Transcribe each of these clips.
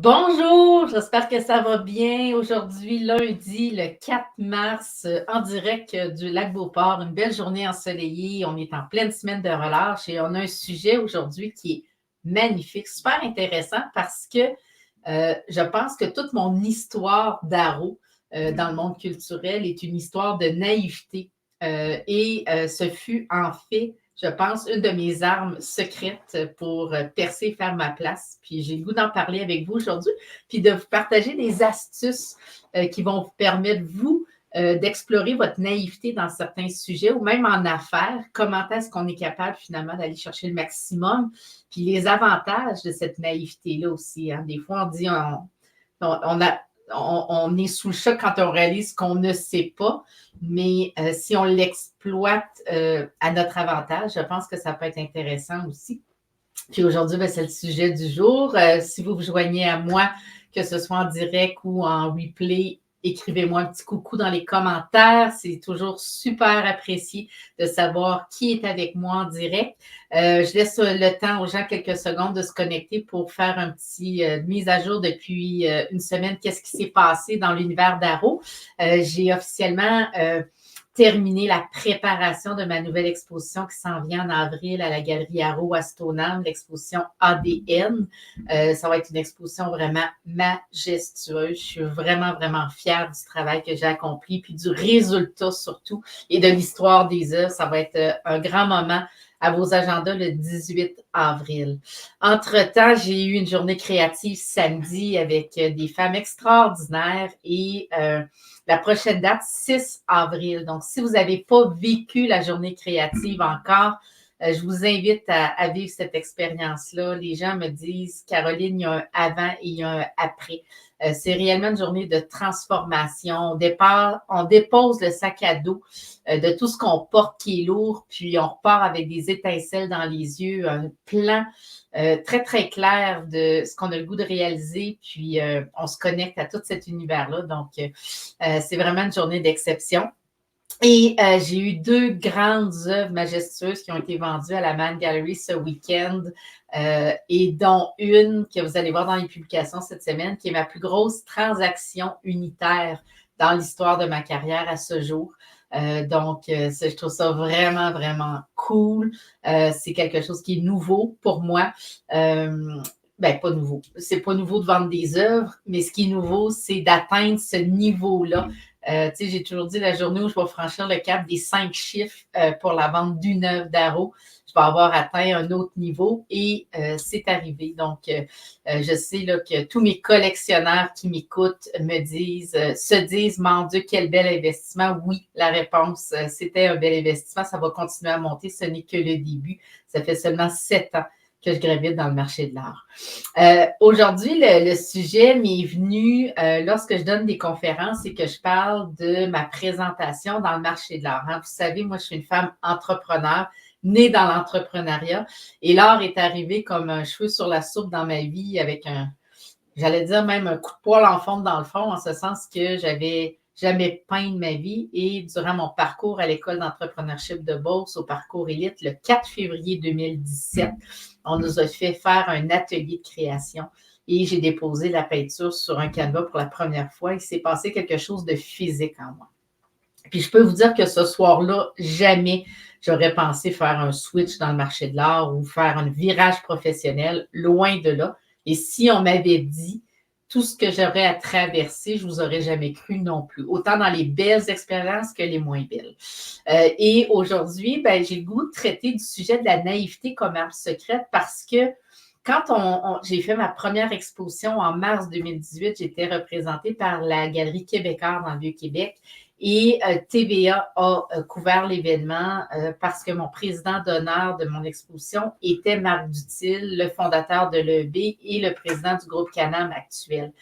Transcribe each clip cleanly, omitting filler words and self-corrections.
Bonjour, j'espère que ça va bien. Aujourd'hui, lundi, le 4 mars, en direct du lac Beauport, une belle journée ensoleillée. On est en pleine semaine de relâche et on a un sujet aujourd'hui qui est magnifique, super intéressant parce que je pense que toute mon histoire d'Aro dans le monde culturel est une histoire de naïveté. Ce fut en fait, je pense, une de mes armes secrètes pour percer et faire ma place. Puis j'ai le goût d'en parler avec vous aujourd'hui, puis de vous partager des astuces qui vont vous permettre, vous, d'explorer votre naïveté dans certains sujets ou même en affaires. Comment est-ce qu'on est capable finalement d'aller chercher le maximum? Puis les avantages de cette naïveté-là aussi. Hein. Des fois, on dit on est sous le choc quand on réalise qu'on ne sait pas, mais si on l'exploite à notre avantage, je pense que ça peut être intéressant aussi. Puis aujourd'hui, c'est le sujet du jour. Si vous vous joignez à moi, que ce soit en direct ou en replay, écrivez-moi un petit coucou dans les commentaires. C'est toujours super apprécié de savoir qui est avec moi en direct. Je laisse le temps aux gens quelques secondes de se connecter pour faire un petit mise à jour depuis une semaine. Qu'est-ce qui s'est passé dans l'univers d'Aro? J'ai officiellement terminé la préparation de ma nouvelle exposition qui s'en vient en avril à la Galerie Aro à Stoneham, l'exposition ADN. Ça va être une exposition vraiment majestueuse. Je suis vraiment, vraiment fière du travail que j'ai accompli, puis du résultat surtout, et de l'histoire des œuvres. Ça va être un grand moment à vos agendas le 18 avril. Entre-temps, j'ai eu une journée créative samedi avec des femmes extraordinaires et la prochaine date, 6 avril. Donc, si vous n'avez pas vécu la journée créative encore, je vous invite à vivre cette expérience-là. Les gens me disent, Caroline, il y a un avant et il y a un après. C'est réellement une journée de transformation. On dépose le sac à dos de tout ce qu'on porte qui est lourd, puis on repart avec des étincelles dans les yeux, un plan très, très clair de ce qu'on a le goût de réaliser, puis on se connecte à tout cet univers-là. Donc, c'est vraiment une journée d'exception. Et j'ai eu deux grandes œuvres majestueuses qui ont été vendues à la Man Gallery ce week-end, et dont une que vous allez voir dans les publications cette semaine, qui est ma plus grosse transaction unitaire dans l'histoire de ma carrière à ce jour. Je trouve ça vraiment, vraiment cool. C'est quelque chose qui est nouveau pour moi. Pas nouveau. C'est pas nouveau de vendre des œuvres, mais ce qui est nouveau, c'est d'atteindre ce niveau-là. J'ai toujours dit la journée où je vais franchir le cap des 5 chiffres pour la vente d'une œuvre d'Aro, je vais avoir atteint un autre niveau et c'est arrivé. Donc, je sais là, que tous mes collectionneurs qui m'écoutent se disent, mon Dieu, quel bel investissement. Oui, la réponse, c'était un bel investissement. Ça va continuer à monter. Ce n'est que le début. Ça fait seulement 7 ans que je gravite dans le marché de l'art. Aujourd'hui, le sujet m'est venu lorsque je donne des conférences et que je parle de ma présentation dans le marché de l'art. Hein. Vous savez, moi, je suis une femme entrepreneur, née dans l'entrepreneuriat, et l'art est arrivé comme un cheveu sur la soupe dans ma vie avec j'allais dire même un coup de poil en fonte dans le front, en ce sens que j'avais jamais peint de ma vie. Et durant mon parcours à l'école d'entrepreneurship de Beauce, au parcours élite, le 4 février 2017, on nous a fait faire un atelier de création et j'ai déposé la peinture sur un canevas pour la première fois. Il s'est passé quelque chose de physique en moi. Puis je peux vous dire que ce soir-là, jamais j'aurais pensé faire un switch dans le marché de l'art ou faire un virage professionnel, loin de là. Et si on m'avait dit tout ce que j'aurais à traverser, je ne vous aurais jamais cru non plus, autant dans les belles expériences que les moins belles. Et aujourd'hui, j'ai le goût de traiter du sujet de la naïveté comme arme secrète parce que quand j'ai fait ma première exposition en mars 2018, j'étais représentée par la Galerie Québécoise dans le Vieux-Québec et TVA a couvert l'événement parce que mon président d'honneur de mon exposition était Marc Dutil, le fondateur de l'EB et le président du groupe Canam actuel.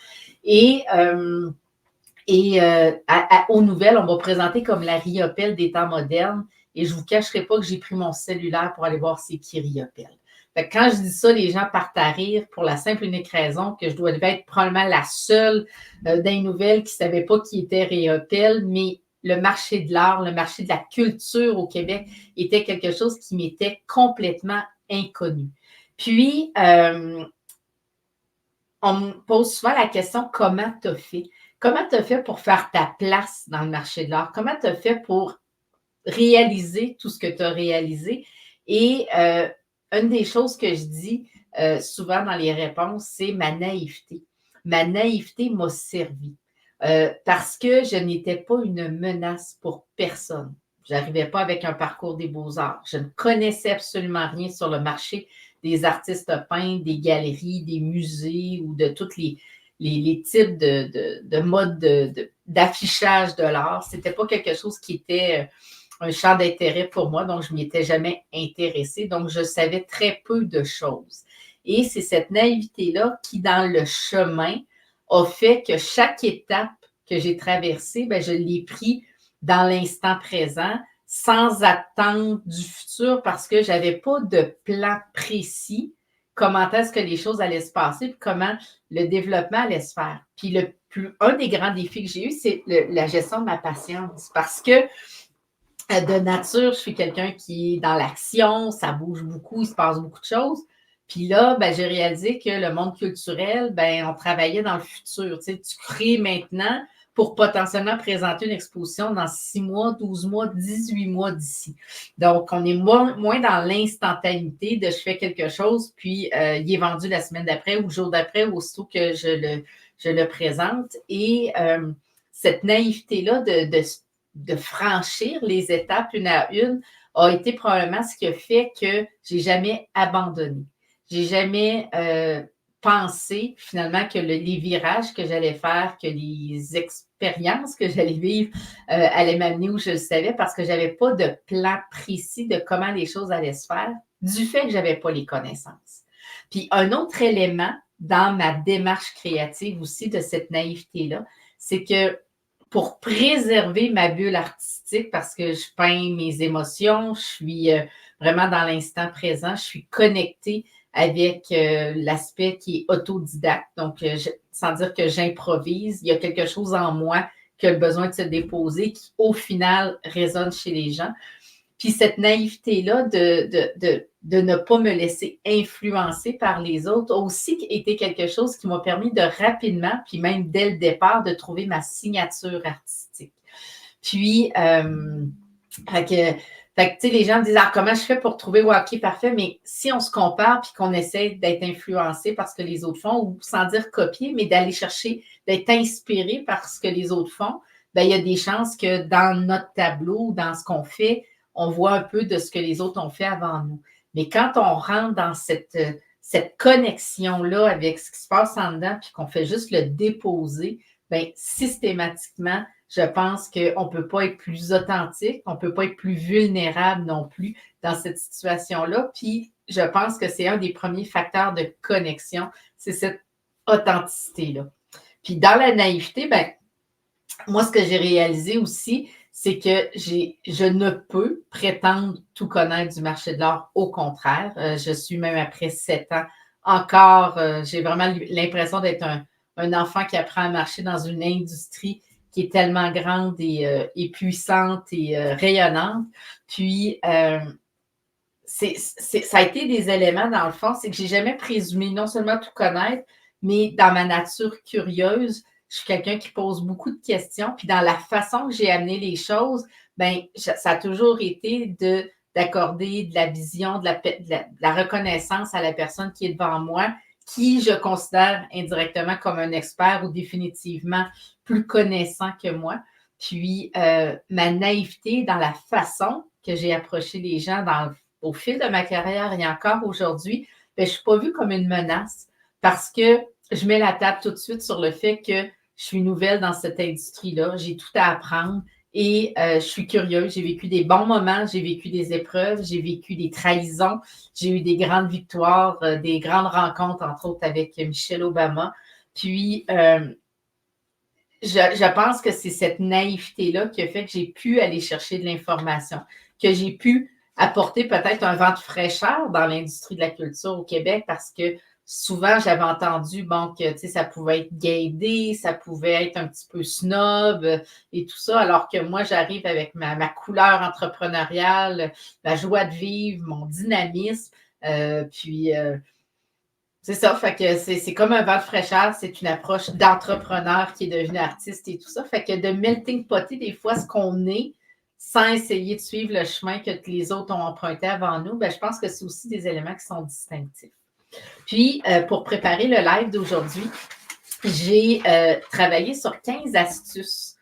Aux nouvelles, on m'a présenté comme la Riopelle des temps modernes et je ne vous cacherai pas que j'ai pris mon cellulaire pour aller voir c'est qui Riopelle. Fait que quand je dis ça, les gens partent à rire pour la simple et unique raison que je dois être probablement la seule dans les nouvelles qui ne savait pas qui était Riopelle, mais le marché de l'art, le marché de la culture au Québec était quelque chose qui m'était complètement inconnu. Puis, on me pose souvent la question: «Comment tu as fait? Comment tu as fait pour faire ta place dans le marché de l'art? Comment tu as fait pour réaliser tout ce que tu as réalisé?» Et une des choses que je dis, souvent dans les réponses, c'est ma naïveté. Ma naïveté m'a servi, parce que je n'étais pas une menace pour personne. Je n'arrivais pas avec un parcours des beaux-arts. Je ne connaissais absolument rien sur le marché des artistes peintres, des galeries, des musées ou de tous les types de modes d'affichage de l'art. Ce n'était pas quelque chose qui était un champ d'intérêt pour moi, donc je ne m'y étais jamais intéressée. Donc, je savais très peu de choses. Et c'est cette naïveté-là qui, dans le chemin, a fait que chaque étape que j'ai traversée, bien, je l'ai pris dans l'instant présent, sans attendre du futur, parce que je n'avais pas de plan précis comment est-ce que les choses allaient se passer, puis comment le développement allait se faire. Puis un des grands défis que j'ai eu, c'est la gestion de ma patience, parce que de nature, je suis quelqu'un qui est dans l'action, ça bouge beaucoup, il se passe beaucoup de choses. Puis là, ben, j'ai réalisé que le monde culturel, ben, on travaillait dans le futur. Tu sais, tu crées maintenant pour potentiellement présenter une exposition dans 6 mois, 12 mois, 18 mois d'ici. Donc, on est moins dans l'instantanéité de je fais quelque chose, puis il est vendu la semaine d'après ou le jour d'après, aussitôt que je le présente. Et cette naïveté-là de franchir les étapes une à une a été probablement ce qui a fait que j'ai jamais abandonné. J'ai jamais pensé finalement que les virages que j'allais faire, que les expériences que j'allais vivre allaient m'amener où je le savais parce que j'avais pas de plan précis de comment les choses allaient se faire du fait que j'avais pas les connaissances. Puis un autre élément dans ma démarche créative aussi de cette naïveté-là, c'est que pour préserver ma bulle artistique, parce que je peins mes émotions, je suis vraiment dans l'instant présent, je suis connectée avec l'aspect qui est autodidacte, donc sans dire que j'improvise, il y a quelque chose en moi qui a le besoin de se déposer, qui au final résonne chez les gens. Puis cette naïveté-là de ne pas me laisser influencer par les autres a aussi été quelque chose qui m'a permis de rapidement, puis même dès le départ, de trouver ma signature artistique. Puis, les gens me disent: «Ah, comment je fais pour trouver OK, parfait?» Mais si on se compare puis qu'on essaie d'être influencé par ce que les autres font, ou sans dire copier, mais d'aller chercher, d'être inspiré par ce que les autres font, bien, il y a des chances que dans notre tableau, dans ce qu'on fait, on voit un peu de ce que les autres ont fait avant nous. Mais quand on rentre dans cette connexion-là avec ce qui se passe en dedans, puis qu'on fait juste le déposer, bien, systématiquement, je pense qu'on ne peut pas être plus authentique, on ne peut pas être plus vulnérable non plus dans cette situation-là. Puis, je pense que c'est un des premiers facteurs de connexion, c'est cette authenticité-là. Puis, dans la naïveté, bien, moi, ce que j'ai réalisé aussi, c'est que je ne peux prétendre tout connaître du marché de l'art. Au contraire, je suis même après 7 ans encore, j'ai vraiment l'impression d'être un enfant qui apprend à marcher dans une industrie qui est tellement grande et puissante et rayonnante. Puis, ça a été des éléments, dans le fond, c'est que j'ai jamais présumé non seulement tout connaître, mais dans ma nature curieuse, je suis quelqu'un qui pose beaucoup de questions. Puis dans la façon que j'ai amené les choses, ben ça a toujours été d'accorder de la vision, de la reconnaissance à la personne qui est devant moi, qui je considère indirectement comme un expert ou définitivement plus connaissant que moi. Puis ma naïveté dans la façon que j'ai approché les gens au fil de ma carrière et encore aujourd'hui, ben, je ne suis pas vue comme une menace parce que je mets la table tout de suite sur le fait que je suis nouvelle dans cette industrie-là, j'ai tout à apprendre et je suis curieuse. J'ai vécu des bons moments, j'ai vécu des épreuves, j'ai vécu des trahisons, j'ai eu des grandes victoires, des grandes rencontres, entre autres avec Michelle Obama. Puis, je pense que c'est cette naïveté-là qui a fait que j'ai pu aller chercher de l'information, que j'ai pu apporter peut-être un vent de fraîcheur dans l'industrie de la culture au Québec parce que souvent, j'avais entendu bon, que ça pouvait être guindé, ça pouvait être un petit peu snob et tout ça, alors que moi, j'arrive avec ma couleur entrepreneuriale, ma joie de vivre, mon dynamisme. Puis, C'est ça, fait que c'est comme un vent de fraîcheur, c'est une approche d'entrepreneur qui est devenu artiste et tout ça. Fait que de melting potter des fois ce qu'on est sans essayer de suivre le chemin que les autres ont emprunté avant nous, ben, je pense que c'est aussi des éléments qui sont distinctifs. Puis, pour préparer le live d'aujourd'hui, j'ai travaillé sur 15 astuces.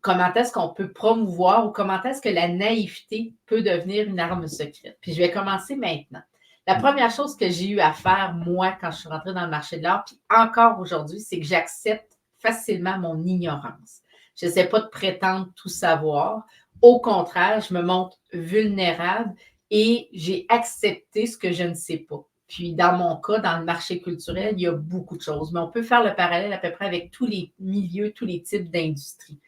Comment est-ce qu'on peut promouvoir ou comment est-ce que la naïveté peut devenir une arme secrète. Puis je vais commencer maintenant. La première chose que j'ai eu à faire, moi, quand je suis rentrée dans le marché de l'art, puis encore aujourd'hui, c'est que j'accepte facilement mon ignorance. Je n'essaie pas de prétendre tout savoir. Au contraire, je me montre vulnérable et j'ai accepté ce que je ne sais pas. Puis, dans mon cas, dans le marché culturel, il y a beaucoup de choses. Mais on peut faire le parallèle à peu près avec tous les milieux, tous les types d'industries.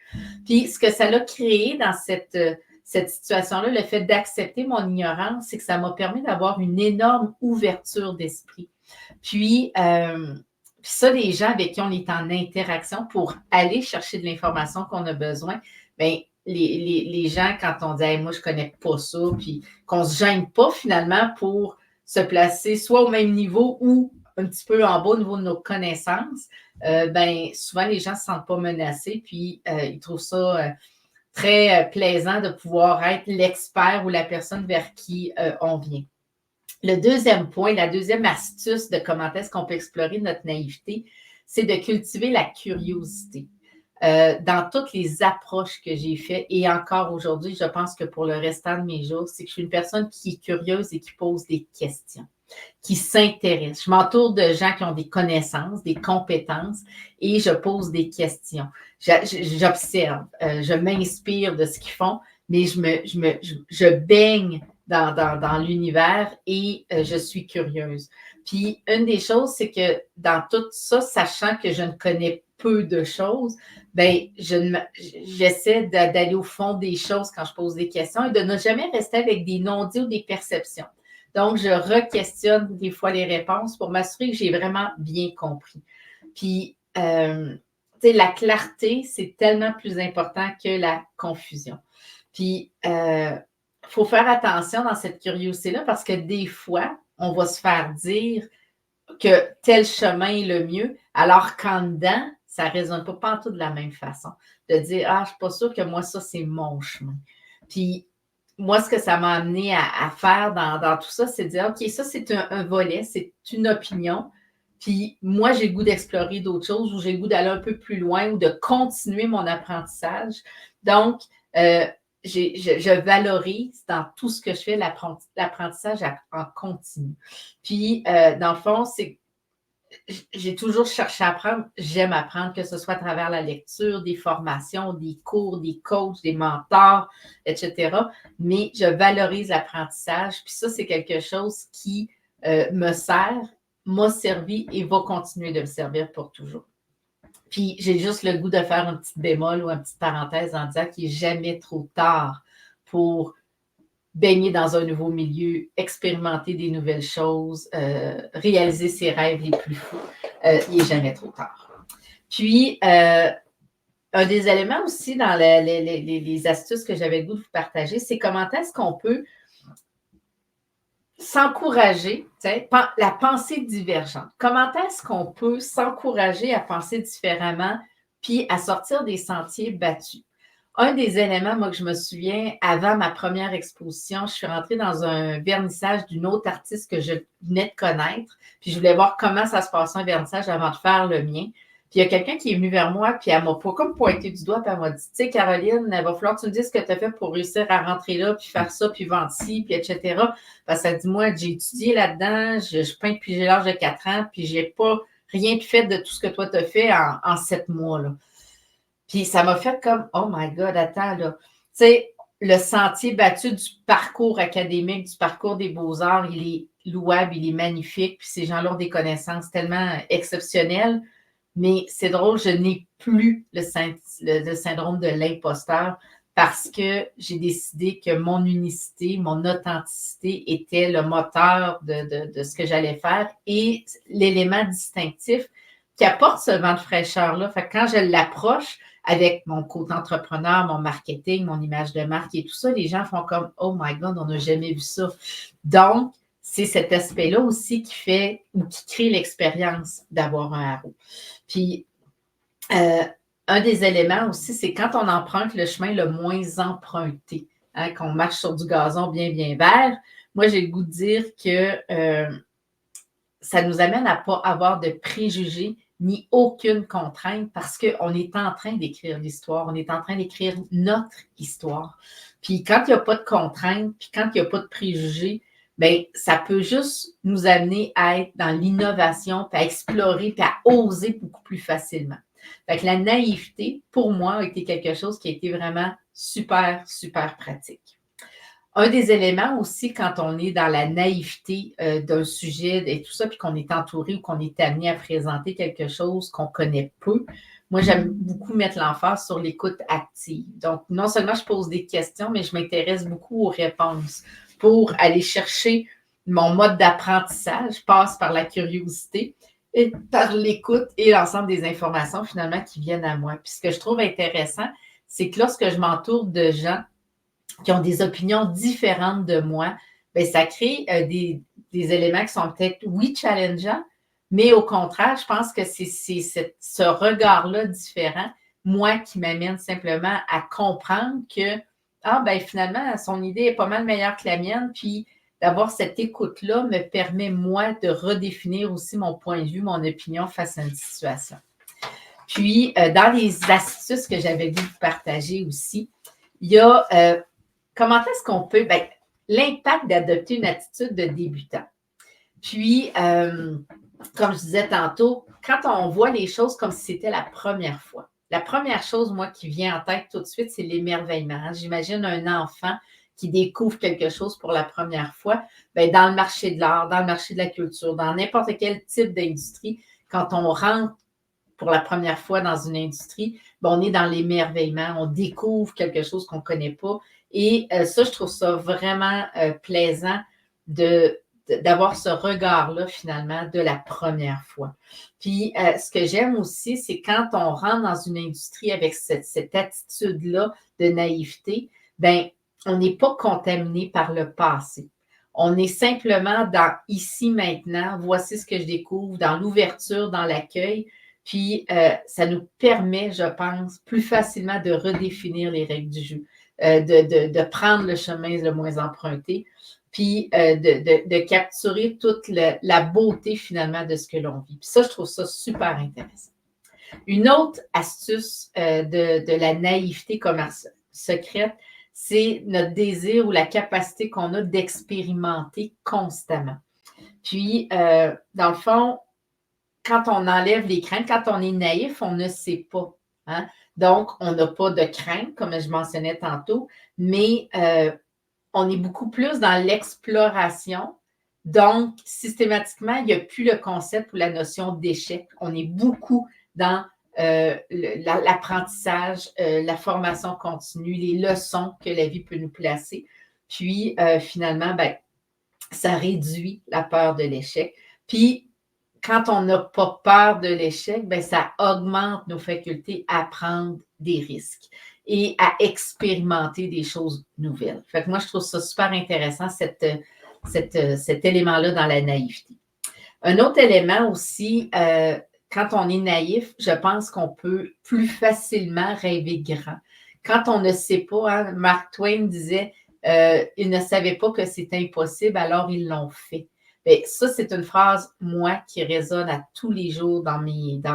Puis, ce que ça l'a créé dans cette situation-là, le fait d'accepter mon ignorance, c'est que ça m'a permis d'avoir une énorme ouverture d'esprit. Puis ça, les gens avec qui on est en interaction pour aller chercher de l'information qu'on a besoin, bien, les gens, quand on dit hey, « moi, je ne connais pas ça », puis qu'on ne se gêne pas finalement pour se placer soit au même niveau ou un petit peu en bas au niveau de nos connaissances, ben, souvent, les gens ne se sentent pas menacés, puis ils trouvent ça très plaisant de pouvoir être l'expert ou la personne vers qui on vient. Le deuxième point, la deuxième astuce de comment est-ce qu'on peut explorer notre naïveté, c'est de cultiver la curiosité. Dans toutes les approches que j'ai faites, et encore aujourd'hui, je pense que pour le restant de mes jours, c'est que je suis une personne qui est curieuse et qui pose des questions, qui s'intéresse. Je m'entoure de gens qui ont des connaissances, des compétences, et je pose des questions. J'observe, je m'inspire de ce qu'ils font, mais je baigne dans l'univers et je suis curieuse. Puis, une des choses, c'est que dans tout ça, sachant que je ne connais peu de choses, ben, j'essaie d'aller au fond des choses quand je pose des questions et de ne jamais rester avec des non-dits ou des perceptions. Donc, je re-questionne des fois les réponses pour m'assurer que j'ai vraiment bien compris. Puis, tu sais, la clarté, c'est tellement plus important que la confusion. Puis, il faut faire attention dans cette curiosité-là parce que des fois, on va se faire dire que tel chemin est le mieux, alors qu'en dedans, ça ne résonne pas tout de la même façon. De dire, ah, je ne suis pas sûre que moi, ça, c'est mon chemin. Puis, moi, ce que ça m'a amené à faire dans tout ça, c'est de dire, OK, ça, c'est un volet, c'est une opinion. Puis, moi, j'ai le goût d'explorer d'autres choses ou j'ai le goût d'aller un peu plus loin ou de continuer mon apprentissage. Donc, je valorise dans tout ce que je fais l'apprentissage en continu. Puis, dans le fond, c'est j'ai toujours cherché à apprendre. J'aime apprendre, que ce soit à travers la lecture, des formations, des cours, des coachs, des mentors, etc. Mais je valorise l'apprentissage. Puis ça, c'est quelque chose qui me sert, m'a servi et va continuer de me servir pour toujours. Puis j'ai juste le goût de faire un petit bémol ou une petite parenthèse en disant qu'il n'est jamais trop tard pour baigner dans un nouveau milieu, expérimenter des nouvelles choses, réaliser ses rêves les plus fous. Il n'est jamais trop tard. Puis, un des éléments aussi dans les astuces que j'avais le goût de vous partager, c'est comment est-ce qu'on peut s'encourager, la pensée divergente. Comment est-ce qu'on peut s'encourager à penser différemment puis à sortir des sentiers battus? Un des éléments, moi, que je me souviens, avant ma première exposition, je suis rentrée dans un vernissage d'une autre artiste que je venais de connaître, puis je voulais voir comment ça se passait un vernissage avant de faire le mien. Puis il y a quelqu'un qui est venu vers moi, puis elle m'a pas comme pointé du doigt, puis elle m'a dit, tu sais, Caroline, il va falloir que tu me dises ce que tu as fait pour réussir à rentrer là, puis faire ça, puis vendre ci, puis etc. Parce que ça dit, moi, j'ai étudié là-dedans, je peins depuis j'ai l'âge de 4 ans, puis j'ai pas rien fait de tout ce que toi tu as fait en 7 mois, là. Puis ça m'a fait comme, oh my God, attends, là. Tu sais, le sentier battu du parcours académique, du parcours des beaux-arts, il est louable, il est magnifique, puis ces gens-là ont des connaissances tellement exceptionnelles. Mais c'est drôle, je n'ai plus le syndrome de l'imposteur parce que j'ai décidé que mon unicité, mon authenticité était le moteur de ce que j'allais faire et l'élément distinctif qui apporte ce vent de fraîcheur-là. Fait que quand je l'approche avec mon côté entrepreneur, mon marketing, mon image de marque et tout ça, les gens font comme « Oh my God, on n'a jamais vu ça ». Donc, c'est cet aspect-là aussi qui fait ou qui crée l'expérience d'avoir un haro. Puis, un des éléments aussi, c'est quand on emprunte le chemin le moins emprunté, hein, qu'on marche sur du gazon bien, bien vert. Moi, j'ai le goût de dire que ça nous amène à ne pas avoir de préjugés ni aucune contrainte parce qu'on est en train d'écrire l'histoire, on est en train d'écrire notre histoire. Puis quand il n'y a pas de contraintes, puis quand il n'y a pas de préjugés, bien, ça peut juste nous amener à être dans l'innovation, puis à explorer, puis à oser beaucoup plus facilement. Fait que la naïveté, pour moi, a été quelque chose qui a été vraiment super, super pratique. Un des éléments aussi, quand on est dans la naïveté d'un sujet et tout ça, puis qu'on est entouré ou qu'on est amené à présenter quelque chose qu'on connaît peu, moi, j'aime beaucoup mettre l'emphase sur l'écoute active. Donc, non seulement je pose des questions, mais je m'intéresse beaucoup aux réponses pour aller chercher mon mode d'apprentissage, passe par la curiosité et par l'écoute et l'ensemble des informations finalement qui viennent à moi. Puis ce que je trouve intéressant, c'est que lorsque je m'entoure de gens qui ont des opinions différentes de moi, bien, ça crée des éléments qui sont peut-être, oui, challengeants, mais au contraire, je pense que c'est ce regard-là différent, moi, qui m'amène simplement à comprendre que, ah, ben finalement, son idée est pas mal meilleure que la mienne, puis d'avoir cette écoute-là me permet, moi, de redéfinir aussi mon point de vue, mon opinion face à une situation. Puis, dans les astuces que j'avais voulu vous partager aussi, il y a comment est-ce qu'on peut, bien, l'impact d'adopter une attitude de débutant. Puis, comme je disais tantôt, quand on voit les choses comme si c'était la première fois, la première chose, moi, qui vient en tête tout de suite, c'est l'émerveillement. J'imagine un enfant qui découvre quelque chose pour la première fois, bien, dans le marché de l'art, dans le marché de la culture, dans n'importe quel type d'industrie, quand on rentre pour la première fois dans une industrie, bien, on est dans l'émerveillement, on découvre quelque chose qu'on ne connaît pas. Et ça, je trouve ça vraiment plaisant d'avoir ce regard-là, finalement, de la première fois. Puis, ce que j'aime aussi, c'est quand on rentre dans une industrie avec cette attitude-là de naïveté, bien, on n'est pas contaminé par le passé. On est simplement dans ici, maintenant, voici ce que je découvre, dans l'ouverture, dans l'accueil. Puis, ça nous permet, je pense, plus facilement de redéfinir les règles du jeu, de prendre le chemin le moins emprunté, puis de capturer toute la beauté, finalement, de ce que l'on vit. Puis ça, je trouve ça super intéressant. Une autre astuce de la naïveté secrète, c'est notre désir ou la capacité qu'on a d'expérimenter constamment. Puis, dans le fond, quand on enlève les craintes, quand on est naïf, on ne sait pas. Hein? Donc, on n'a pas de crainte, comme je mentionnais tantôt, mais on est beaucoup plus dans l'exploration. Donc, systématiquement, il n'y a plus le concept ou la notion d'échec. On est beaucoup dans l'apprentissage, la formation continue, les leçons que la vie peut nous placer. Puis, finalement, ben, ça réduit la peur de l'échec. Puis, quand on n'a pas peur de l'échec, bien, ça augmente nos facultés à prendre des risques et à expérimenter des choses nouvelles. Fait que moi, je trouve ça super intéressant, cet élément-là dans la naïveté. Un autre élément aussi, quand on est naïf, je pense qu'on peut plus facilement rêver grand. Quand on ne sait pas, hein, Mark Twain disait, ils ne savaient pas que c'était impossible, alors ils l'ont fait. Bien, ça, c'est une phrase, moi, qui résonne à tous les jours dans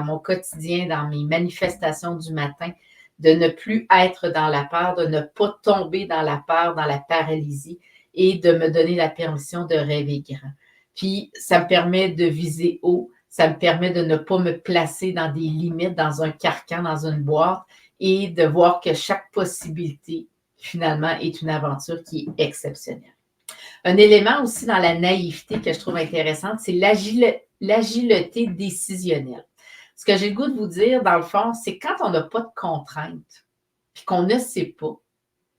mon quotidien, dans mes manifestations du matin, de ne plus être dans la peur, de ne pas tomber dans la peur, dans la paralysie et de me donner la permission de rêver grand. Puis, ça me permet de viser haut, ça me permet de ne pas me placer dans des limites, dans un carcan, dans une boîte et de voir que chaque possibilité, finalement, est une aventure qui est exceptionnelle. Un élément aussi dans la naïveté que je trouve intéressante, c'est l'agilité décisionnelle. Ce que j'ai le goût de vous dire, dans le fond, c'est quand on n'a pas de contraintes puis qu'on ne sait pas,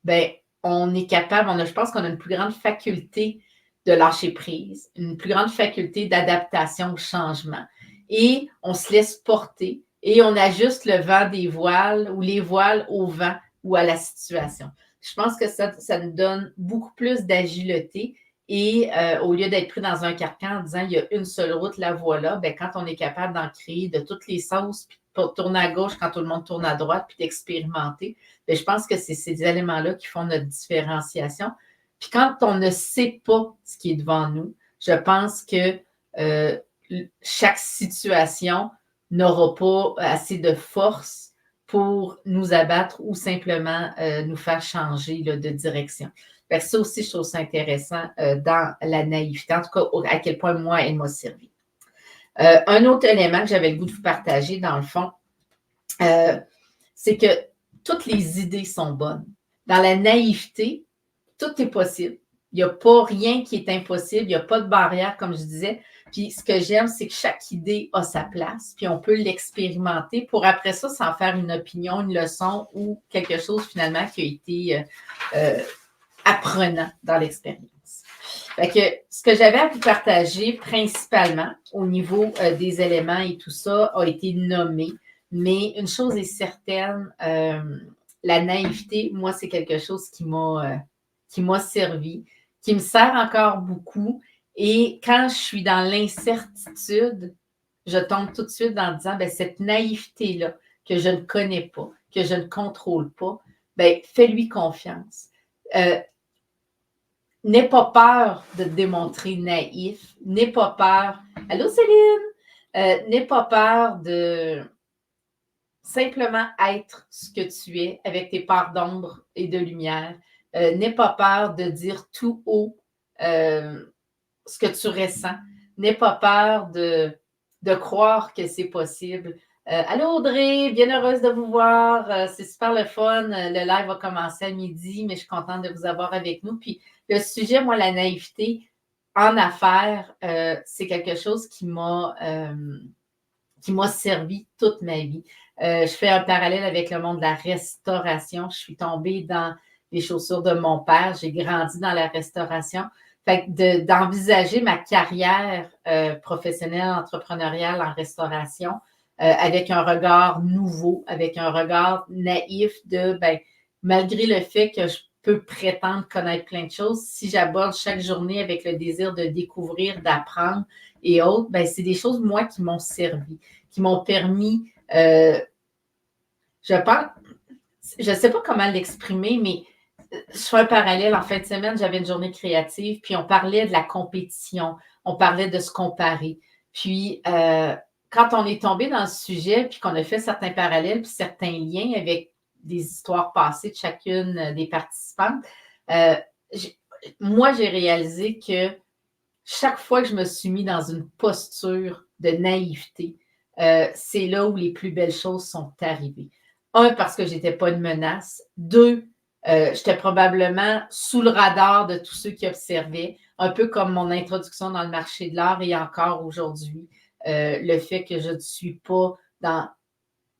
bien, on est capable, je pense qu'on a une plus grande faculté de lâcher prise, une plus grande faculté d'adaptation au changement. Et on se laisse porter et on ajuste le vent des voiles ou les voiles au vent ou à la situation. Je pense que ça nous donne beaucoup plus d'agilité Et au lieu d'être pris dans un carcan en disant il y a une seule route, la voilà, bien, quand on est capable d'en créer de toutes les sauces, puis de tourner à gauche quand tout le monde tourne à droite, puis d'expérimenter, bien, je pense que c'est ces éléments-là qui font notre différenciation. Puis quand on ne sait pas ce qui est devant nous, je pense que chaque situation n'aura pas assez de force pour nous abattre ou simplement nous faire changer là, de direction. Fait que ça aussi, je trouve ça intéressant dans la naïveté, en tout cas, à quel point moi, elle m'a servi. Un autre élément que j'avais le goût de vous partager, dans le fond, c'est que toutes les idées sont bonnes. Dans la naïveté, tout est possible. Il n'y a pas rien qui est impossible. Il n'y a pas de barrière, comme je disais. Puis ce que j'aime, c'est que chaque idée a sa place, puis on peut l'expérimenter pour après ça s'en faire une opinion, une leçon ou quelque chose finalement qui a été apprenant dans l'expérience. Fait que ce que j'avais à vous partager principalement au niveau des éléments et tout ça a été nommé, mais une chose est certaine, la naïveté, moi, c'est quelque chose qui m'a servi, qui me sert encore beaucoup. Et quand je suis dans l'incertitude, je tombe tout de suite en disant, bien, cette naïveté-là que je ne connais pas, que je ne contrôle pas, bien, fais-lui confiance. N'aie pas peur de te démontrer naïf. N'aie pas peur. Allô, Céline? N'aie pas peur de simplement être ce que tu es avec tes parts d'ombre et de lumière. N'aie pas peur de dire tout haut ce que tu ressens. N'aie pas peur de croire que c'est possible. Allô Audrey, bien heureuse de vous voir. C'est super le fun. Le live va commencer à midi, mais je suis contente de vous avoir avec nous. Puis le sujet, moi, la naïveté en affaires, c'est quelque chose qui m'a servi toute ma vie. Je fais un parallèle avec le monde de la restauration. Je suis tombée dans les chaussures de mon père. J'ai grandi dans la restauration. Fait que d'envisager ma carrière professionnelle, entrepreneuriale en restauration avec un regard nouveau, avec un regard naïf de, ben, malgré le fait que je peux prétendre connaître plein de choses, si j'aborde chaque journée avec le désir de découvrir, d'apprendre et autres, ben, c'est des choses, moi, qui m'ont servi, qui m'ont permis, je pense, je ne sais pas comment l'exprimer, mais je fais un parallèle. En fin de semaine, j'avais une journée créative, puis on parlait de la compétition, on parlait de se comparer. Puis, quand on est tombé dans le sujet, puis qu'on a fait certains parallèles, puis certains liens avec des histoires passées de chacune des participantes, moi, j'ai réalisé que chaque fois que je me suis mis dans une posture de naïveté, c'est là où les plus belles choses sont arrivées. Un, parce que je n'étais pas une menace. Deux, j'étais probablement sous le radar de tous ceux qui observaient, un peu comme mon introduction dans le marché de l'art et encore aujourd'hui, le fait que je ne suis pas dans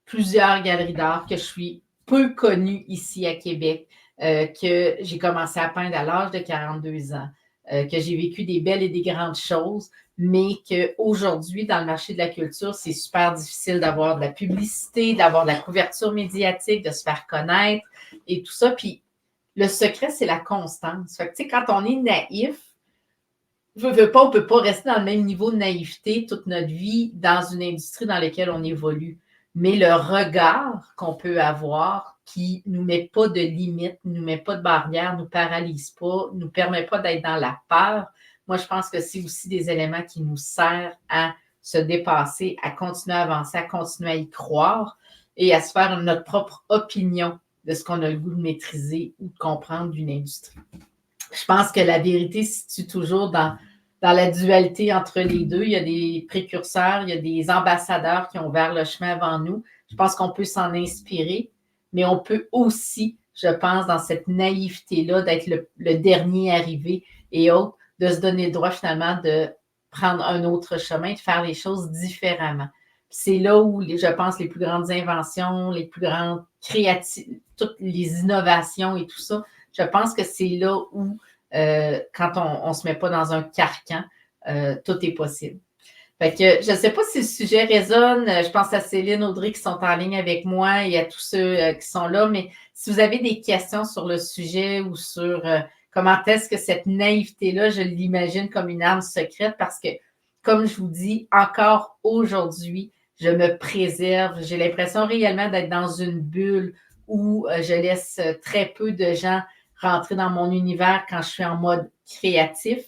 plusieurs galeries d'art, que je suis peu connue ici à Québec, que j'ai commencé à peindre à l'âge de 42 ans, que j'ai vécu des belles et des grandes choses, mais qu'aujourd'hui, dans le marché de la culture, c'est super difficile d'avoir de la publicité, d'avoir de la couverture médiatique, de se faire connaître et tout ça. Puis le secret, c'est la constance. Fait que, tu sais, quand on est naïf, on ne peut pas rester dans le même niveau de naïveté toute notre vie dans une industrie dans laquelle on évolue. Mais le regard qu'on peut avoir qui ne nous met pas de limites, ne nous met pas de barrières, ne nous paralyse pas, ne nous permet pas d'être dans la peur, moi, je pense que c'est aussi des éléments qui nous servent à se dépasser, à continuer à avancer, à continuer à y croire et à se faire notre propre opinion de ce qu'on a le goût de maîtriser ou de comprendre d'une industrie. Je pense que la vérité se situe toujours dans la dualité entre les deux. Il y a des précurseurs, il y a des ambassadeurs qui ont ouvert le chemin avant nous. Je pense qu'on peut s'en inspirer, mais on peut aussi, je pense, dans cette naïveté-là, d'être le dernier arrivé et autres, de se donner le droit finalement de prendre un autre chemin, de faire les choses différemment. C'est là où, je pense, les plus grandes inventions, les plus grandes créativités, toutes les innovations et tout ça, je pense que c'est là où, quand on ne se met pas dans un carcan, tout est possible. Fait que je ne sais pas si le sujet résonne. Je pense à Céline, Audrey qui sont en ligne avec moi et à tous ceux qui sont là. Mais si vous avez des questions sur le sujet ou sur comment est-ce que cette naïveté-là, je l'imagine comme une arme secrète parce que, comme je vous dis, encore aujourd'hui, je me préserve. J'ai l'impression réellement d'être dans une bulle où je laisse très peu de gens rentrer dans mon univers quand je suis en mode créatif.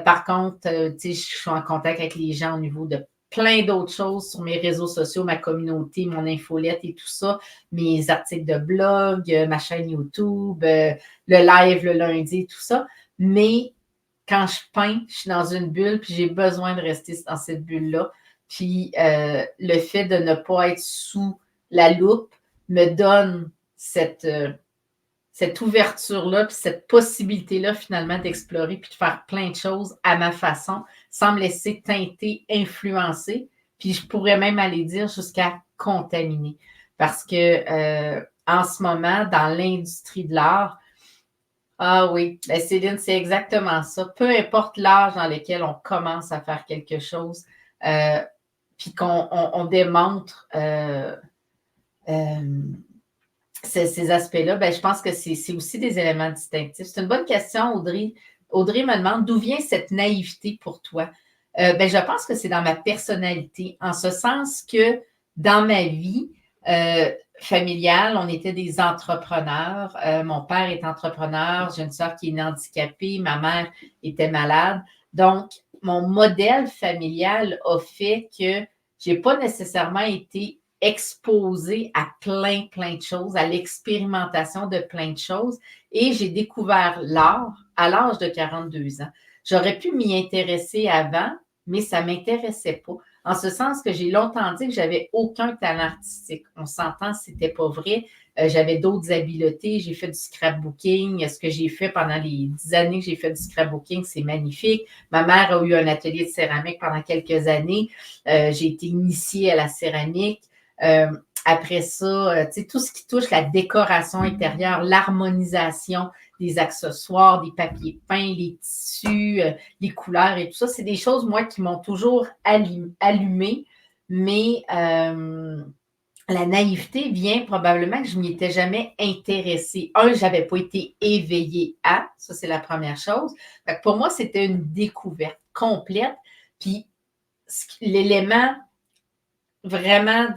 Par contre, je suis en contact avec les gens au niveau de plein d'autres choses sur mes réseaux sociaux, ma communauté, mon infolette et tout ça, mes articles de blog, ma chaîne YouTube, le live le lundi, tout ça. Mais quand je peins, je suis dans une bulle, puis j'ai besoin de rester dans cette bulle-là. Puis le fait de ne pas être sous la loupe me donne cette ouverture-là, puis cette possibilité-là, finalement, d'explorer puis de faire plein de choses à ma façon, sans me laisser teinter, influencer. Puis je pourrais même aller dire jusqu'à contaminer. Parce que en ce moment, dans l'industrie de l'art, ah oui, ben Céline, c'est exactement ça. Peu importe l'âge dans lequel on commence à faire quelque chose, puis qu'on démontre ces aspects-là, ben, je pense que c'est aussi des éléments distinctifs. C'est une bonne question, Audrey. Audrey me demande d'où vient cette naïveté pour toi? Ben, je pense que c'est dans ma personnalité, en ce sens que dans ma vie familiale, on était des entrepreneurs. Mon père est entrepreneur, j'ai une soeur qui est handicapée, ma mère était malade. Donc, mon modèle familial a fait que je n'ai pas nécessairement été exposée à plein de choses, à l'expérimentation de plein de choses. Et j'ai découvert l'art à l'âge de 42 ans. J'aurais pu m'y intéresser avant, mais ça ne m'intéressait pas. En ce sens que j'ai longtemps dit que j'avais aucun talent artistique. On s'entend, c'était pas vrai. J'avais d'autres habiletés. J'ai fait du scrapbooking. Ce que j'ai fait pendant les 10 années que j'ai fait du scrapbooking, c'est magnifique. Ma mère a eu un atelier de céramique pendant quelques années. J'ai été initiée à la céramique. Après ça, tout ce qui touche la décoration intérieure, l'harmonisation des accessoires, des papiers peints, les tissus, les couleurs et tout ça, c'est des choses, moi, qui m'ont toujours allumée, mais la naïveté vient probablement que je ne m'y étais jamais intéressée. Je n'avais pas été éveillée à, ça c'est la première chose. Fait que pour moi, c'était une découverte complète. Puis l'élément vraiment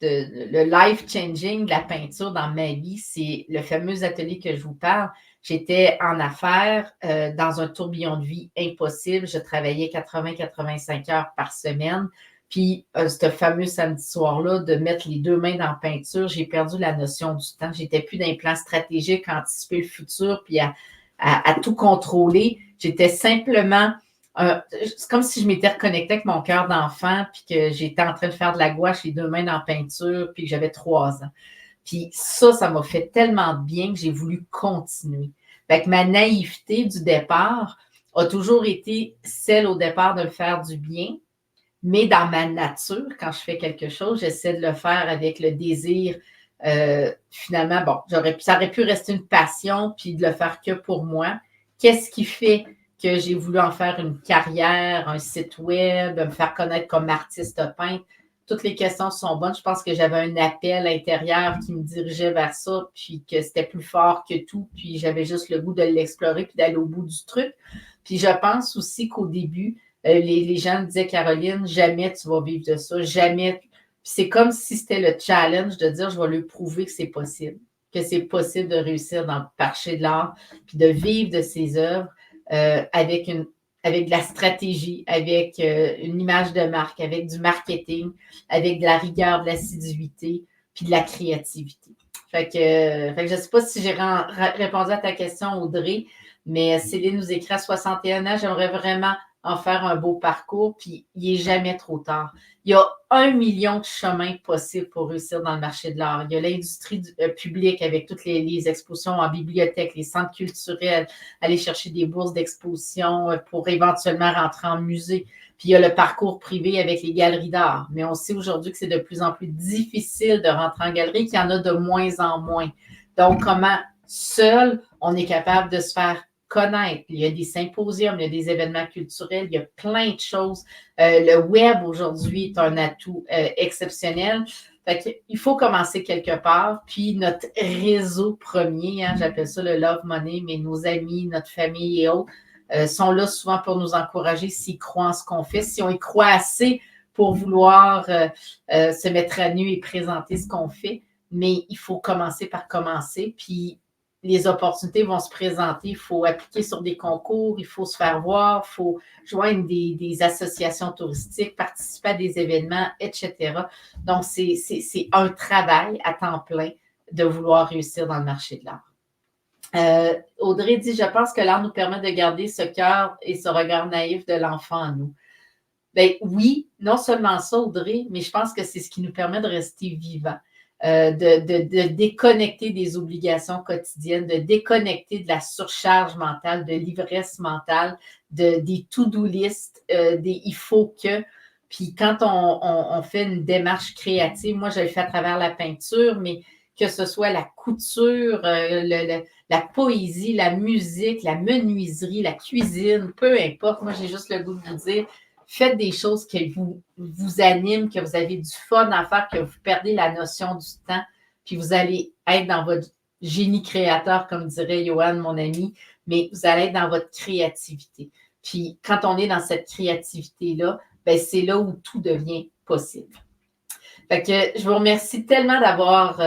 le life-changing de la peinture dans ma vie, c'est le fameux atelier que je vous parle. J'étais en affaires dans un tourbillon de vie impossible. Je travaillais 80-85 heures par semaine. Puis, ce fameux samedi soir-là, de mettre les deux mains dans la peinture, j'ai perdu la notion du temps. J'étais plus dans les plans stratégiques, à anticiper le futur, puis à tout contrôler. J'étais simplement c'est comme si je m'étais reconnectée avec mon cœur d'enfant, puis que j'étais en train de faire de la gouache, les deux mains dans la peinture, puis que j'avais 3 ans. Puis ça m'a fait tellement de bien que j'ai voulu continuer. Fait que ma naïveté du départ a toujours été celle au départ de le faire du bien, mais dans ma nature, quand je fais quelque chose, j'essaie de le faire avec le désir. Finalement, bon, ça aurait pu rester une passion, puis de le faire que pour moi. Qu'est-ce qui fait que j'ai voulu en faire une carrière, un site web, me faire connaître comme artiste peintre? Toutes les questions sont bonnes. Je pense que j'avais un appel intérieur qui me dirigeait vers ça, puis que c'était plus fort que tout, puis j'avais juste le goût de l'explorer, puis d'aller au bout du truc. Puis je pense aussi qu'au début, les gens me disaient, Caroline, jamais tu vas vivre de ça, jamais. Puis c'est comme si c'était le challenge de dire, je vais lui prouver que c'est possible de réussir dans le marché de l'art, puis de vivre de ses œuvres avec de la stratégie, avec une image de marque, avec du marketing, avec de la rigueur, de l'assiduité, puis de la créativité. Fait que je ne sais pas si j'ai répondu à ta question, Audrey, mais Céline nous écrit à 61 ans, j'aimerais vraiment en faire un beau parcours, puis il n'est jamais trop tard. Il y a 1 million de chemins possibles pour réussir dans le marché de l'art. Il y a l'industrie publique avec toutes les expositions en bibliothèque, les centres culturels, aller chercher des bourses d'exposition pour éventuellement rentrer en musée. Puis il y a le parcours privé avec les galeries d'art. Mais on sait aujourd'hui que c'est de plus en plus difficile de rentrer en galerie, qu'il y en a de moins en moins. Donc, comment seul on est capable de se faire connaître. Il y a des symposiums, il y a des événements culturels, il y a plein de choses. Le web aujourd'hui est un atout exceptionnel. Fait qu'il faut commencer quelque part. Puis notre réseau premier, j'appelle ça le Love Money, mais nos amis, notre famille et autres sont là souvent pour nous encourager s'ils croient en ce qu'on fait, si on y croit assez pour vouloir se mettre à nu et présenter ce qu'on fait. Mais il faut commencer par commencer. Puis les opportunités vont se présenter. Il faut appliquer sur des concours, il faut se faire voir, il faut joindre des associations touristiques, participer à des événements, etc. Donc, c'est un travail à temps plein de vouloir réussir dans le marché de l'art. Audrey dit, je pense que l'art nous permet de garder ce cœur et ce regard naïf de l'enfant en nous. Ben oui, non seulement ça, Audrey, mais je pense que c'est ce qui nous permet de rester vivants. De déconnecter des obligations quotidiennes, de déconnecter de la surcharge mentale, de l'ivresse mentale, des to-do list, des il faut que. Puis quand on fait une démarche créative, moi je le fais à travers la peinture, mais que ce soit la couture, la poésie, la musique, la menuiserie, la cuisine, peu importe. Moi, j'ai juste le goût de vous dire, faites des choses qui vous animent, que vous avez du fun à faire, que vous perdez la notion du temps, puis vous allez être dans votre génie créateur, comme dirait Johan, mon ami, mais vous allez être dans votre créativité. Puis quand on est dans cette créativité-là, ben c'est là où tout devient possible. Fait que je vous remercie tellement d'avoir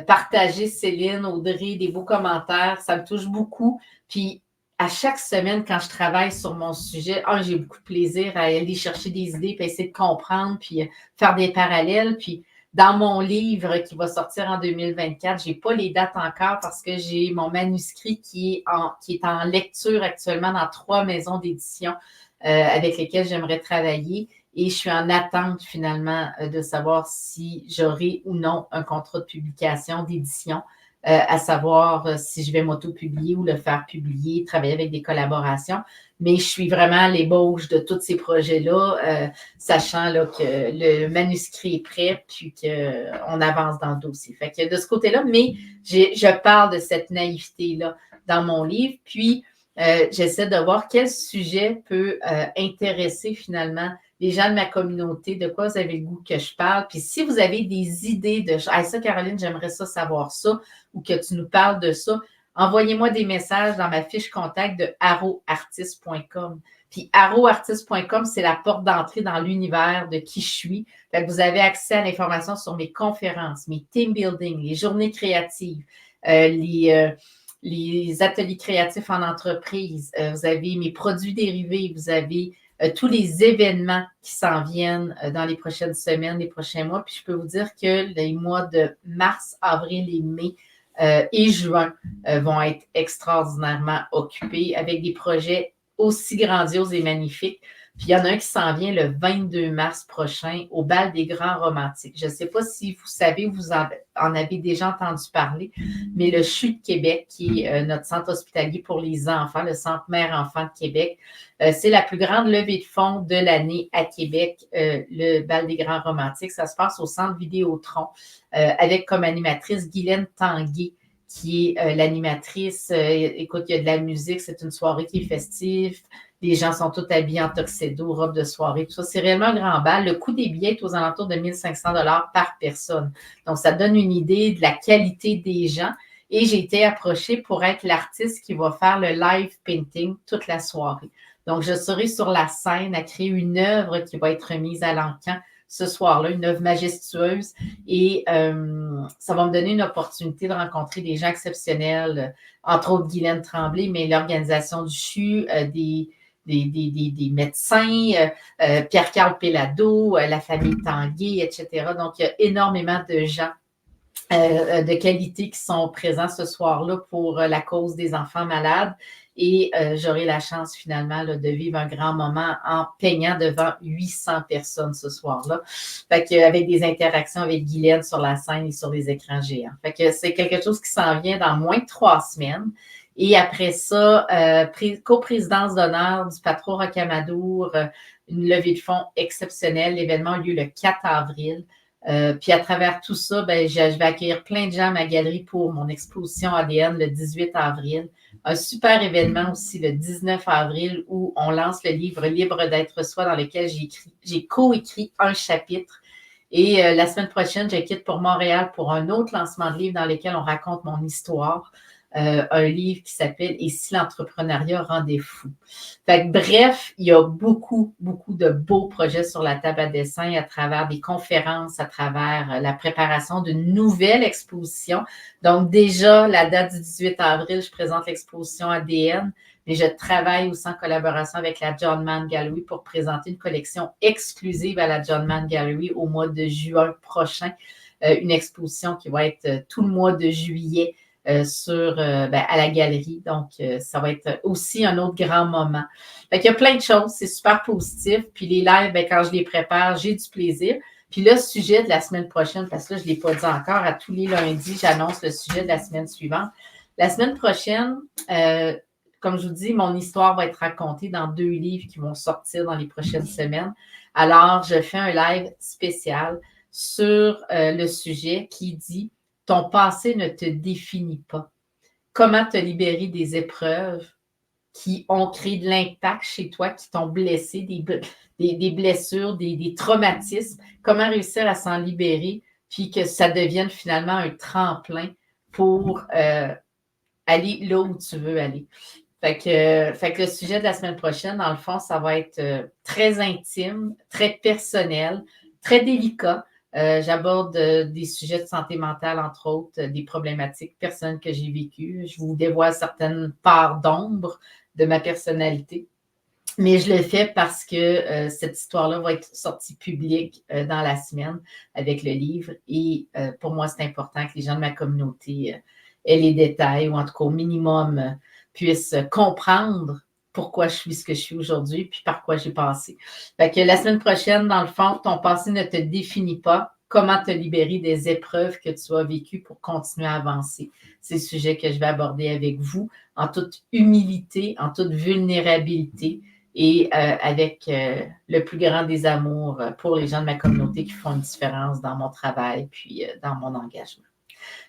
partagé, Céline, Audrey, des beaux commentaires. Ça me touche beaucoup. Puis à chaque semaine, quand je travaille sur mon sujet, j'ai beaucoup de plaisir à aller chercher des idées, puis essayer de comprendre, puis faire des parallèles. Puis dans mon livre qui va sortir en 2024, je n'ai pas les dates encore parce que j'ai mon manuscrit qui est en lecture actuellement dans 3 maisons d'édition avec lesquelles j'aimerais travailler. Et je suis en attente finalement de savoir si j'aurai ou non un contrat de publication, d'édition, à savoir si je vais m'auto-publier ou le faire publier, travailler avec des collaborations. Mais je suis vraiment à l'ébauche de tous ces projets-là, sachant là, que le manuscrit est prêt puis qu'on avance dans le dossier. Fait que de ce côté-là, mais je parle de cette naïveté-là dans mon livre. Puis, j'essaie de voir quel sujet peut intéresser finalement les gens de ma communauté, de quoi vous avez le goût que je parle. Puis si vous avez des idées de ça, Caroline, j'aimerais ça savoir ça, ou que tu nous parles de ça, envoyez-moi des messages dans ma fiche contact de arroartiste.com. Puis arroartiste.com, c'est la porte d'entrée dans l'univers de qui je suis. Fait que vous avez accès à l'information sur mes conférences, mes team building, les journées créatives, les ateliers créatifs en entreprise. Vous avez mes produits dérivés, vous avez tous les événements qui s'en viennent dans les prochaines semaines, les prochains mois. Puis je peux vous dire que les mois de mars, avril et mai et juin vont être extraordinairement occupés avec des projets aussi grandioses et magnifiques. Puis il y en a un qui s'en vient le 22 mars prochain au Bal des Grands Romantiques. Je ne sais pas si vous savez, vous en avez déjà entendu parler, mais le CHU de Québec, qui est notre centre hospitalier pour les enfants, le Centre Mère-Enfant de Québec, c'est la plus grande levée de fonds de l'année à Québec, le Bal des Grands Romantiques. Ça se passe au Centre Vidéotron avec comme animatrice Guylaine Tanguay, qui est l'animatrice. Écoute, il y a de la musique, c'est une soirée qui est festive. Les gens sont tous habillés en tuxedo, robe de soirée, tout ça. C'est réellement un grand bal. Le coût des billets est aux alentours de 1 500 $ par personne. Donc, ça donne une idée de la qualité des gens. Et j'ai été approchée pour être l'artiste qui va faire le live painting toute la soirée. Donc, je serai sur la scène à créer une œuvre qui va être remise à l'encan ce soir-là, une œuvre majestueuse. Et ça va me donner une opportunité de rencontrer des gens exceptionnels, entre autres Guylaine Tremblay, mais l'organisation du CHU, des médecins, Pierre-Carl Pellado, la famille Tanguay, etc. Donc, il y a énormément de gens de qualité qui sont présents ce soir-là pour la cause des enfants malades. Et j'aurai la chance finalement là, de vivre un grand moment en peignant devant 800 personnes ce soir-là. Fait que, avec des interactions avec Guylaine sur la scène et sur les écrans géants. Fait que c'est quelque chose qui s'en vient dans moins de 3 semaines. Et après ça, coprésidence d'honneur du Patro Rocamadour, une levée de fonds exceptionnelle. L'événement a lieu le 4 avril. Puis à travers tout ça, je vais accueillir plein de gens à ma galerie pour mon exposition ADN le 18 avril. Un super événement aussi le 19 avril où on lance le livre Libre d'être soi dans lequel j'ai coécrit un chapitre. Et la semaine prochaine, je quitte pour Montréal pour un autre lancement de livre dans lequel on raconte mon histoire. Un livre qui s'appelle « Et si l'entrepreneuriat rendait fou ». Fait que, bref, il y a beaucoup, beaucoup de beaux projets sur la table à dessin à travers des conférences, à travers la préparation d'une nouvelle exposition. Donc, déjà, la date du 18 avril, je présente l'exposition ADN, mais je travaille aussi en collaboration avec la John Mann Gallery pour présenter une collection exclusive à la John Mann Gallery au mois de juin prochain. Une exposition qui va être tout le mois de juillet à la galerie. Donc, ça va être aussi un autre grand moment. Fait qu'il y a plein de choses, c'est super positif. Puis les lives, quand je les prépare, j'ai du plaisir. Puis le sujet de la semaine prochaine, parce que là, je ne l'ai pas dit encore, à tous les lundis, j'annonce le sujet de la semaine suivante. La semaine prochaine, comme je vous dis, mon histoire va être racontée dans 2 livres qui vont sortir dans les prochaines semaines. Alors, je fais un live spécial sur le sujet qui dit « Ton passé ne te définit pas. Comment te libérer des épreuves qui ont créé de l'impact chez toi, qui t'ont blessé, des blessures, des traumatismes. Comment réussir à s'en libérer, puis que ça devienne finalement un tremplin pour aller là où tu veux aller. » Fait que le sujet de la semaine prochaine, dans le fond, ça va être très intime, très personnel, très délicat. J'aborde des sujets de santé mentale, entre autres, des problématiques personnelles que j'ai vécues. Je vous dévoile certaines parts d'ombre de ma personnalité. Mais je le fais parce que cette histoire-là va être sortie publique dans la semaine avec le livre. Et pour moi, c'est important que les gens de ma communauté aient les détails, ou en tout cas au minimum puissent comprendre pourquoi je suis ce que je suis aujourd'hui, puis par quoi j'ai passé. Fait que la semaine prochaine, dans le fond, ton passé ne te définit pas. Comment te libérer des épreuves que tu as vécues pour continuer à avancer. C'est le sujet que je vais aborder avec vous en toute humilité, en toute vulnérabilité et avec le plus grand des amours pour les gens de ma communauté qui font une différence dans mon travail puis dans mon engagement.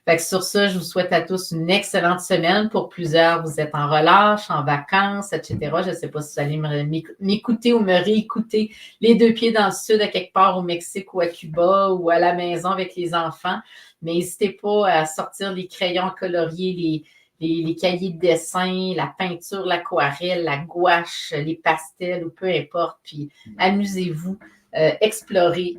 Fait que sur ça, je vous souhaite à tous une excellente semaine. Pour plusieurs, vous êtes en relâche, en vacances, etc. Je ne sais pas si vous allez m'écouter ou me réécouter les 2 pieds dans le sud, à quelque part au Mexique ou à Cuba ou à la maison avec les enfants. Mais n'hésitez pas à sortir les crayons coloriés, les cahiers de dessin, la peinture, l'aquarelle, la gouache, les pastels ou peu importe. Puis amusez-vous, explorez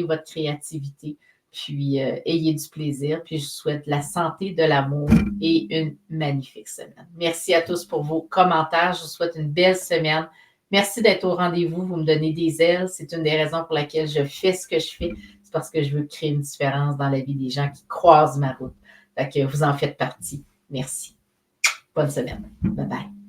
votre créativité. Puis ayez du plaisir. Puis je vous souhaite la santé, de l'amour et une magnifique semaine. Merci à tous pour vos commentaires. Je vous souhaite une belle semaine. Merci d'être au rendez-vous. Vous me donnez des ailes. C'est une des raisons pour laquelle je fais ce que je fais. C'est parce que je veux créer une différence dans la vie des gens qui croisent ma route. Fait que vous en faites partie. Merci. Bonne semaine. Bye bye.